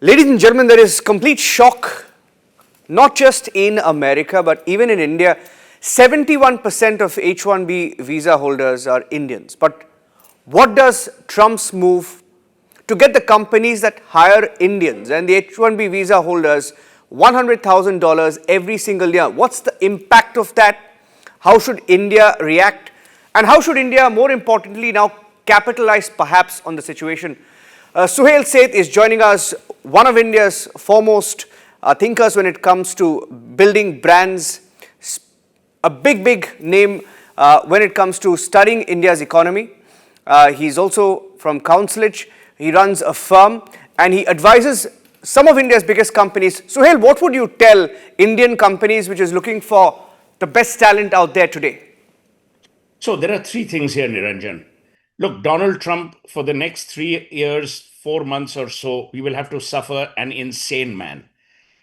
Ladies and gentlemen, there is complete shock, not just in America, but even in India. 71% of H1B visa holders are Indians. But what does Trump's move to get the companies that hire Indians and the H1B visa holders $100,000 every single year? What's the impact of that? How should India react? And how should India, more importantly, now capitalize perhaps on the situation? Suhel Seth is joining us, one of India's foremost thinkers when it comes to building brands, a big name when it comes to studying India's economy. He's also from Counselage. He runs a firm and he advises some of India's biggest companies. Suhel, what would you tell Indian companies which is looking for the best talent out there today? So there are three things here, Niranjan. Look, Donald Trump, for the next 3 years, 4 months or so, we will have to suffer an insane man.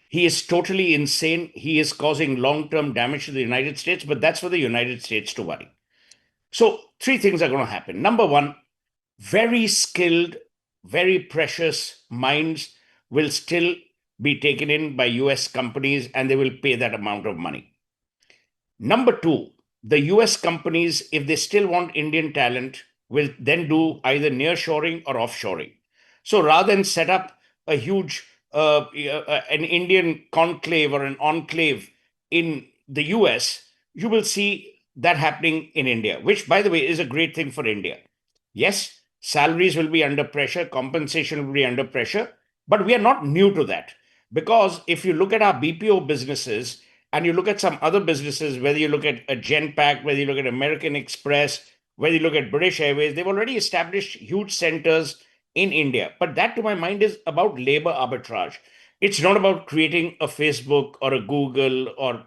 He is totally insane. He is causing long term damage to the United States, but that's for the United States to worry. So, three things are going to happen. Number one, very skilled, very precious minds will still be taken in by US companies and they will pay that amount of money. Number two, the US companies, if they still want Indian talent, will then do either nearshoring or offshoring. So rather than set up a huge an Indian conclave or an enclave in the US, you will see that happening in India, which, by the way, is a great thing for India. Yes, salaries will be under pressure, compensation will be under pressure, but we are not new to that. Because if you look at our BPO businesses and you look at some other businesses, whether you look at a Genpact, whether you look at American Express, whether you look at British Airways, they've already established huge centers in India. But that, to my mind, is about labor arbitrage. It's not about creating a Facebook or a Google or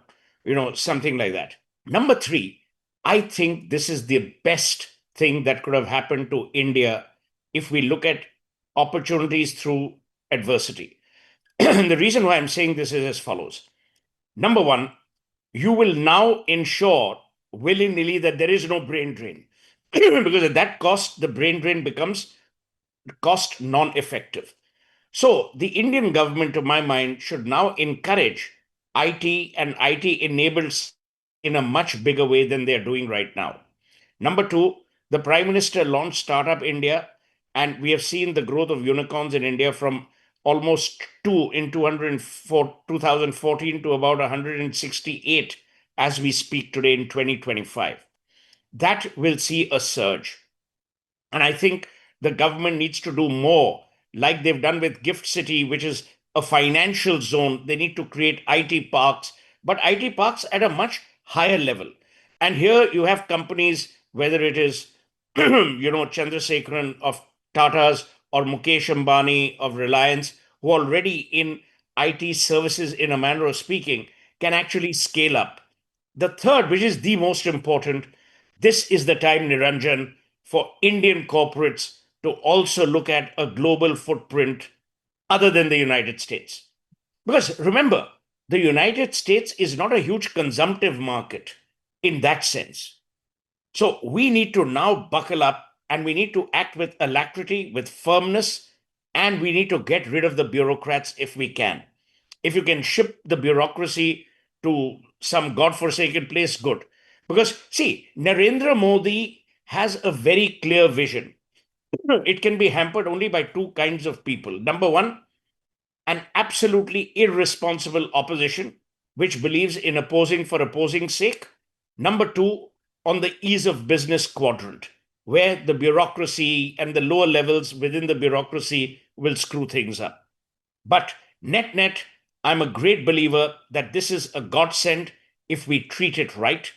something like that. Number three, I think this is the best thing that could have happened to India if we look at opportunities through adversity. The reason why I'm saying this is as follows. Number one, you will now ensure willy nilly that there is no brain drain. Because at that cost, the brain drain becomes cost non effective. So the Indian government, to my mind, should now encourage IT and IT enabled in a much bigger way than they're doing right now. Number two, the Prime Minister launched Startup India, and we have seen the growth of unicorns in India from almost 2 in 2014 to about 168 as we speak today in 2025. That will see a surge. And I think the government needs to do more, like they've done with Gift City, which is a financial zone. They need to create IT parks, but IT parks at a much higher level. And here you have companies, whether it is, Chandrasekaran of Tata's or Mukesh Ambani of Reliance, who are already in IT services in a manner of speaking, can actually scale up. The third, which is the most important, this is the time, Niranjan, for Indian corporates to also look at a global footprint other than the United States. Because remember, the United States is not a huge consumptive market in that sense. So we need to now buckle up and we need to act with alacrity, with firmness, and we need to get rid of the bureaucrats if we can. If you can ship the bureaucracy to some godforsaken place, good. Because, see, Narendra Modi has a very clear vision. It can be hampered only by two kinds of people. Number one, an absolutely irresponsible opposition, which believes in opposing for opposing's sake. Number two, on the ease of business quadrant, where the bureaucracy and the lower levels within the bureaucracy will screw things up. But net, I'm a great believer that this is a godsend if we treat it right.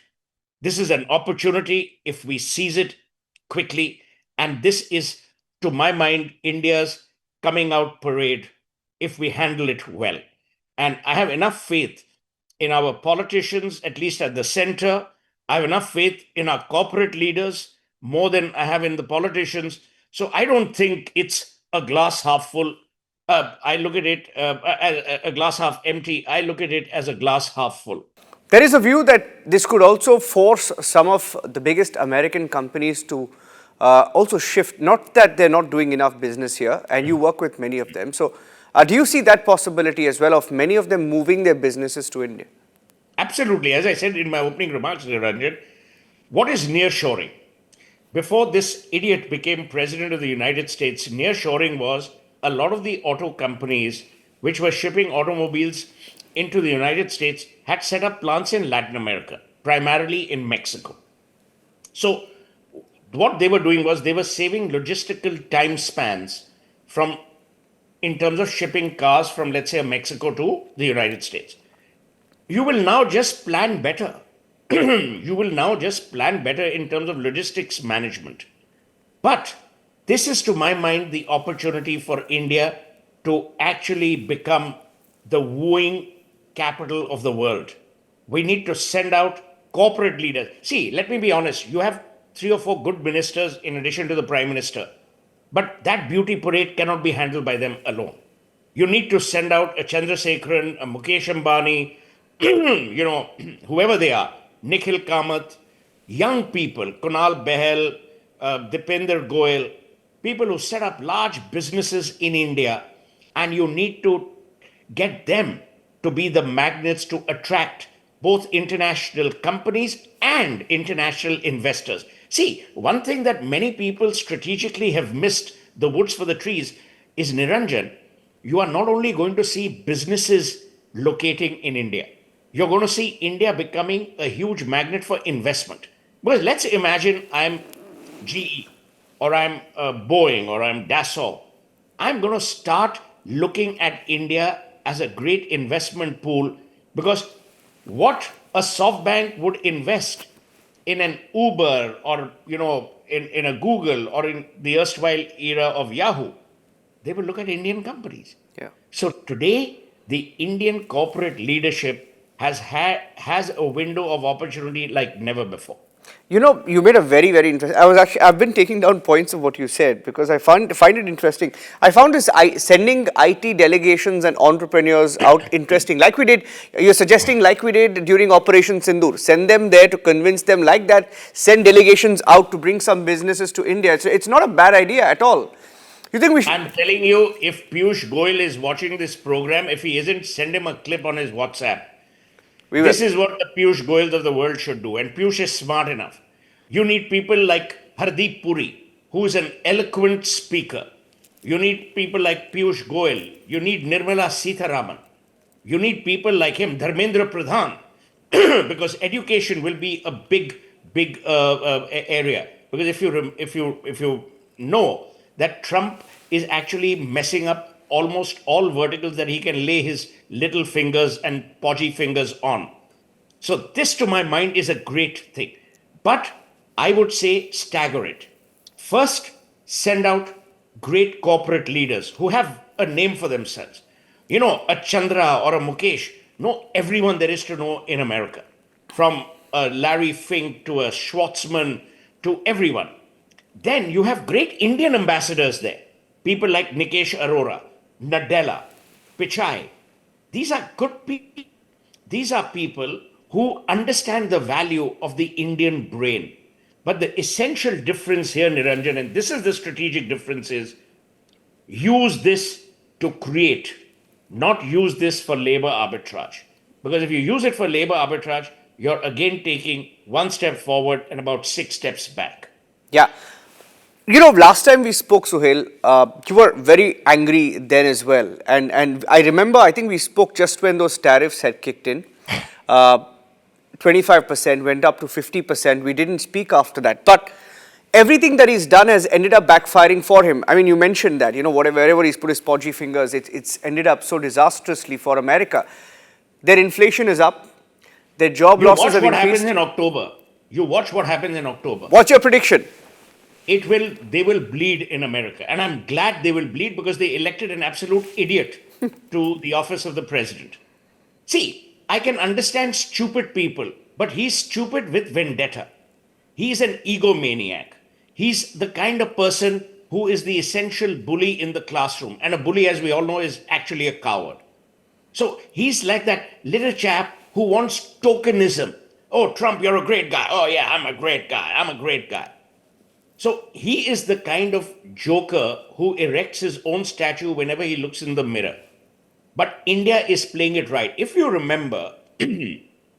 This is an opportunity if we seize it quickly. And this is, to my mind, India's coming out parade if we handle it well. And I have enough faith in our politicians, at least at the center. I have enough faith in our corporate leaders more than I have in the politicians. So I don't think it's a glass half full. I look at it as a glass half empty. I look at it as a glass half full. There is a view that this could also force some of the biggest American companies to also shift. Not that they're not doing enough business here, and you work with many of them. So Do you see that possibility as well of many of them moving their businesses to India? Absolutely. As I said in my opening remarks, Niranjan, what is nearshoring? Before this idiot became president of the United States, nearshoring was a lot of the auto companies which were shipping automobiles into the United States had set up plants in Latin America, primarily in Mexico. So, what they were doing was they were saving logistical time spans from in terms of shipping cars from, let's say, Mexico to the United States. You will now just plan better. You will now just plan better in terms of logistics management. But this is, to my mind, the opportunity for India to actually become the wooing capital of the world. We need to send out corporate leaders. See, let me be honest, you have three or four good ministers in addition to the prime minister. But that beauty parade cannot be handled by them alone. You need to send out a Chandrasekharan, a Mukesh Ambani, whoever they are, Nikhil Kamath, young people, Kunal Behel, Dipender Goyal, people who set up large businesses in India, and you need to get them to be the magnets to attract both international companies and international investors. See, one thing that many people strategically have missed the woods for the trees is, Niranjan, you are not only going to see businesses locating in India, you're going to see India becoming a huge magnet for investment. Because let's imagine I'm GE or I'm Boeing or I'm Dassault. I'm going to start looking at India as a great investment pool, because what a SoftBank would invest in an Uber or in a Google or in the erstwhile era of Yahoo, they will look at Indian companies. Yeah. So today, the Indian corporate leadership has a window of opportunity like never before. You know, you made a very, very interesting. I've been taking down points of what you said because I find it interesting. I found this sending IT delegations and entrepreneurs out interesting, like we did. You're suggesting, like we did during Operation Sindoor, send them there to convince them, like that. Send delegations out to bring some businesses to India. It's not a bad idea at all. You think we should? I'm telling you, if Piyush Goyal is watching this program, if he isn't, send him a clip on his WhatsApp. This is what the Piyush Goyals of the world should do. And Piyush is smart enough. You need people like Hardeep Puri, who is an eloquent speaker. You need people like Piyush Goyal. You need Nirmala Sitharaman. You need people like him, Dharmendra Pradhan, because education will be a big area. Because if you know that Trump is actually messing up almost all verticals that he can lay his little fingers and podgy fingers on. So this, to my mind, is a great thing. But I would say stagger it. First, send out great corporate leaders who have a name for themselves. A Chandra or a Mukesh. Know everyone there is to know in America. From a Larry Fink to a Schwartzman to everyone. Then you have great Indian ambassadors there. People like Nikesh Arora, Nadella, Pichai. These are good people. These are people who understand the value of the Indian brain. But the essential difference here, Niranjan, and this is the strategic difference, is use this to create, not use this for labor arbitrage. Because if you use it for labor arbitrage, you're again taking one step forward and about 6 steps back. Yeah. Last time we spoke, Suhel, you were very angry then as well. And I remember, I think we spoke just when those tariffs had kicked in. 25% went up to 50%. We didn't speak after that. But everything that he's done has ended up backfiring for him. I mean, you mentioned that, wherever he's put his podgy fingers, it's ended up so disastrously for America. Their inflation is up. Their job losses have increased. You watch what happens in October. What's your prediction? They will bleed in America. And I'm glad they will bleed because they elected an absolute idiot to the office of the president. See, I can understand stupid people, but he's stupid with vendetta. He's an egomaniac. He's the kind of person who is the essential bully in the classroom. And a bully, as we all know, is actually a coward. So he's like that little chap who wants tokenism. Oh, Trump, you're a great guy. Oh, yeah, I'm a great guy. I'm a great guy. So he is the kind of joker who erects his own statue whenever he looks in the mirror. But India is playing it right. If you remember,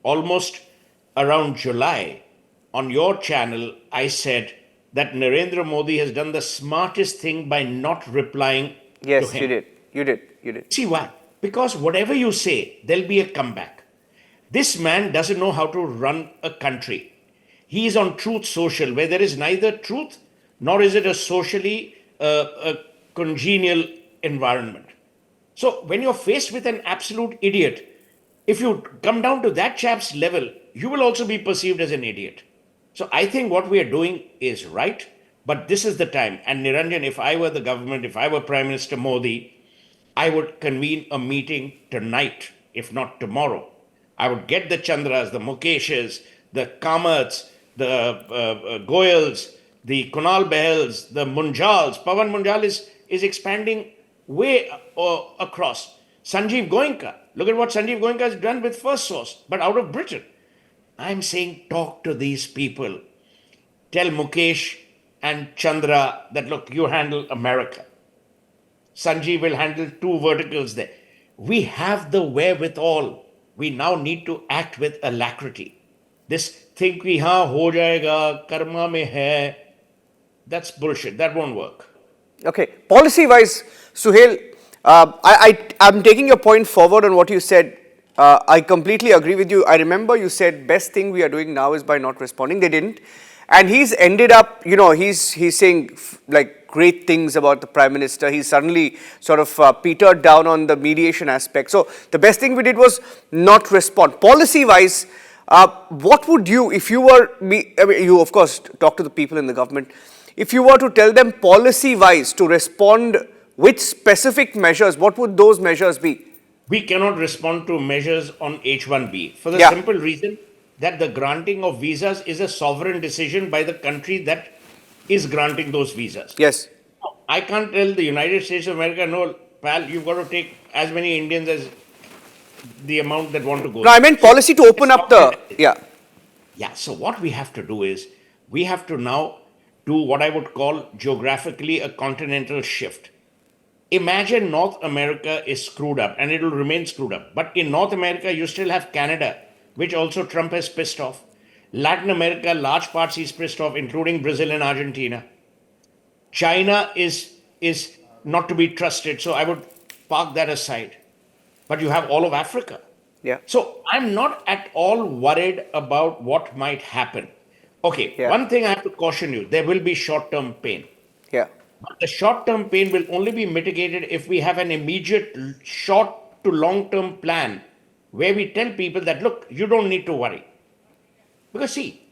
almost around July, on your channel, I said that Narendra Modi has done the smartest thing by not replying to Yes, you him. did. You did. You did. See why? Because whatever you say, there'll be a comeback. This man doesn't know how to run a country. He is on Truth Social, where there is neither truth nor is it a socially a congenial environment. So when you're faced with an absolute idiot, if you come down to that chap's level, you will also be perceived as an idiot. So I think what we are doing is right, but this is the time. And Niranjan, if I were the government, if I were Prime Minister Modi, I would convene a meeting tonight, if not tomorrow. I would get the Chandras, the Mukeshes, the Kamarts, the Goyals, the Kunal Behels, the Munjals. Pawan Munjal is expanding way across. Sanjeev Goenka. Look at what Sanjeev Goenka has done with First Source, but out of Britain. I'm saying talk to these people. Tell Mukesh and Chandra that, look, you handle America. Sanjeev will handle two verticals there. We have the wherewithal. We now need to act with alacrity. This think we ha ho jayega, karma mein hai, that's bullshit. That won't work. Okay, policy-wise, Suhel, I'm taking your point forward on what you said. I completely agree with you. I remember you said best thing we are doing now is by not responding. They didn't, and he's ended up, he's saying like great things about the Prime Minister. He's suddenly sort of petered down on the mediation aspect. So the best thing we did was not respond. Policy-wise, what would you, if you were me? I mean, you of course talk to the people in the government. If you were to tell them policy-wise to respond with specific measures, what would those measures be? We cannot respond to measures on H1B for the Yeah. simple reason that the granting of visas is a sovereign decision by the country that is granting those visas. Yes. I can't tell the United States of America, no, pal, you've got to take as many Indians as the amount that want to go No, I there. meant So policy to open up the. Yeah. yeah, so what we have to do is we have to now do what I would call geographically a continental shift. Imagine North America is screwed up and it will remain screwed up. But in North America, you still have Canada, which also Trump has pissed off. Latin America, large parts he's pissed off, including Brazil and Argentina. China is not to be trusted, so I would park that aside. But you have all of Africa. Yeah. So I'm not at all worried about what might happen. Okay, Yeah. one thing I have to caution you, there will be short-term pain. Yeah. But the short-term pain will only be mitigated if we have an immediate short to long-term plan where we tell people that, look, you don't need to worry. Because see,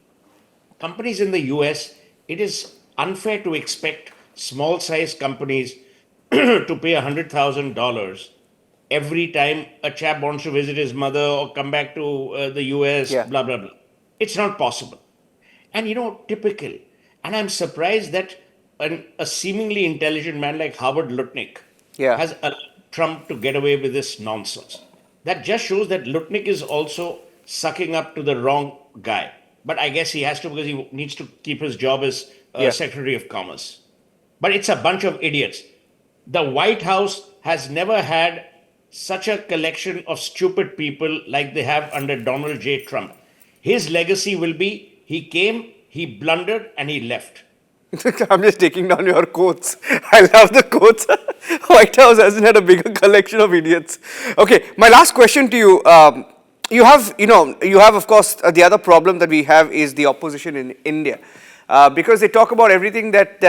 companies in the US, it is unfair to expect small size companies to pay $100,000 every time a chap wants to visit his mother or come back to the US, Yeah. blah, blah, blah. It's not possible. And typical. And I'm surprised that a seemingly intelligent man like Howard Lutnick Yeah. has allowed Trump to get away with this nonsense. That just shows that Lutnick is also sucking up to the wrong guy. But I guess he has to because he needs to keep his job as Yeah. Secretary of Commerce. But it's a bunch of idiots. The White House has never had such a collection of stupid people like they have under Donald J. Trump. His legacy will be he came, he blundered, and he left. I'm just taking down your quotes. I love the quotes. White House hasn't had a bigger collection of idiots. Okay, my last question to you. You have, of course, the other problem that we have is the opposition in India. Because they talk about everything that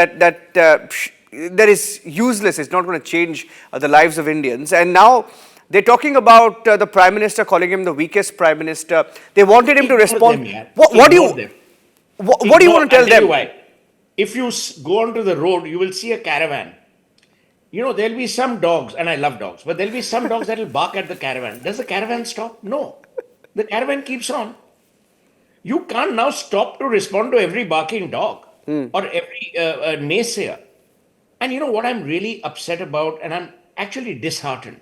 is useless. It's not going to change the lives of Indians. And now they're talking about the Prime Minister, calling him the weakest Prime Minister. They wanted him to Ignore respond. them, yeah. What do Ignore you them. what do you want to tell I'll you them? why. If you go onto the road, you will see a caravan. There'll be some dogs, and I love dogs, but there'll be some dogs that will bark at the caravan. Does the caravan stop? No. The caravan keeps on. You can't now stop to respond to every barking dog or every naysayer. And what I'm really upset about, and I'm actually disheartened.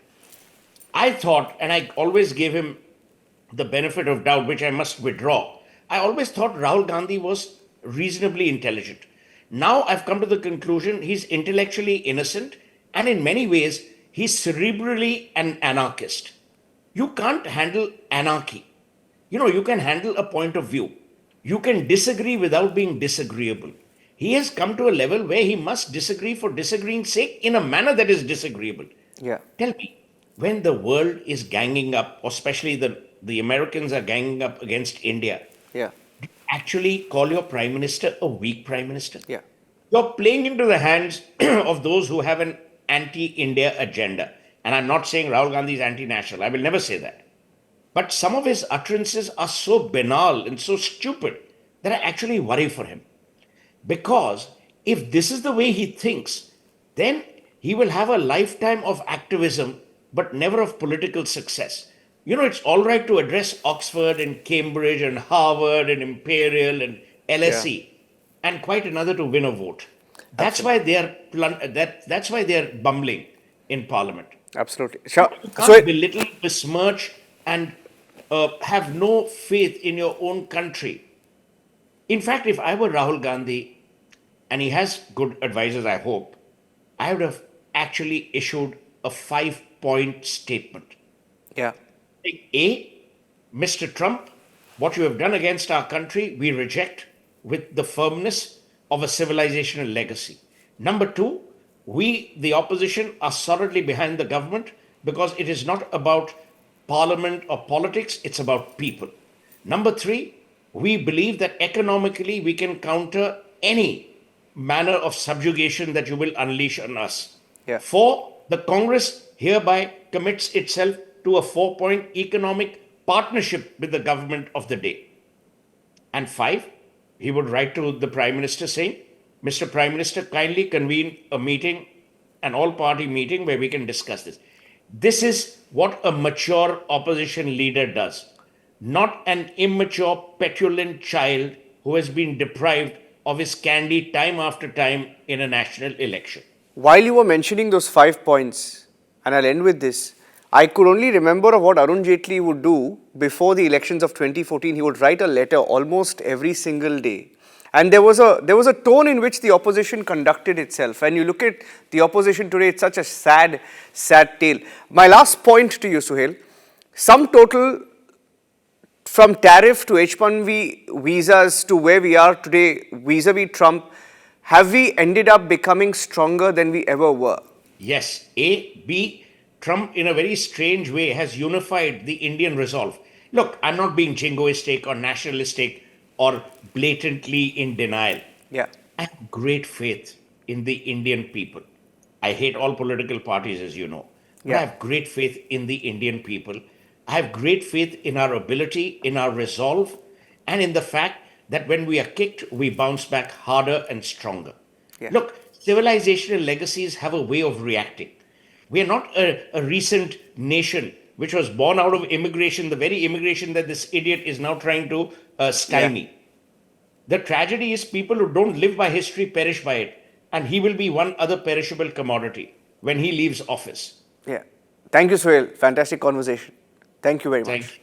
I thought, and I always gave him the benefit of doubt, which I must withdraw. I always thought Rahul Gandhi was reasonably intelligent. Now I've come to the conclusion he's intellectually innocent, and in many ways, He's cerebrally an anarchist. You can't handle anarchy. You can handle a point of view. You can disagree without being disagreeable. He has come to a level where he must disagree for disagreeing's sake in a manner that is disagreeable. Yeah. Tell me, when the world is ganging up, or especially the Americans are ganging up against India, Yeah. actually call your prime minister a weak prime minister? Yeah. You're playing into the hands of those who have an anti India agenda. And I'm not saying Rahul Gandhi is anti national. I will never say that. But some of his utterances are so banal and so stupid that I actually worry for him. Because if this is the way he thinks, then he will have a lifetime of activism but never of political success. It's all right to address Oxford and Cambridge and Harvard and Imperial and Yeah. LSE, and quite another to win a vote. That's Absolutely. why they are that's why they are bumbling in Parliament. Absolutely. Sure. You So, can't belittle, besmirch, and have no faith in your own country. In fact, if I were Rahul Gandhi, and he has good advisors, I hope, I would have actually issued a 5-point statement. yeah. A, Mr. Trump, what you have done against our country, we reject with the firmness of a civilizational legacy. Number two, we, the opposition, are solidly behind the government because it is not about parliament or politics, it's about people. Number three, we believe that economically we can counter any manner of subjugation that you will unleash on us. Yeah. Four, the Congress hereby commits itself to a 4-point economic partnership with the government of the day. And five, he would write to the Prime Minister saying, Mr. Prime Minister, kindly convene a meeting, an all party meeting where we can discuss this. This is what a mature opposition leader does, not an immature, petulant child who has been deprived of his candy time after time in a national election. While you were mentioning those 5 points, and I'll end with this, I could only remember of what Arun Jaitley would do before the elections of 2014. He would write a letter almost every single day. And there was a tone in which the opposition conducted itself. And you look at the opposition today, it's such a sad, sad tale. My last point to you, Suhel, sum total from tariff to H1B visas to where we are today vis-a-vis Trump, have we ended up becoming stronger than we ever were? Yes. A. B. Trump, in a very strange way, has unified the Indian resolve. Look, I'm not being jingoistic or nationalistic or blatantly in denial. Yeah. I have great faith in the Indian people. I hate all political parties, as you know. But I Yeah. have great faith in the Indian people. I have great faith in our ability, in our resolve, and in the fact that when we are kicked, we bounce back harder and stronger. Yeah. Look, civilizational legacies have a way of reacting. We are not a recent nation which was born out of immigration, the very immigration that this idiot is now trying to stymie. The tragedy is people who don't live by history perish by it. And he will be one other perishable commodity when he leaves office. Yeah. Thank you, Suhel. Fantastic conversation. Thank you very Thank much. you.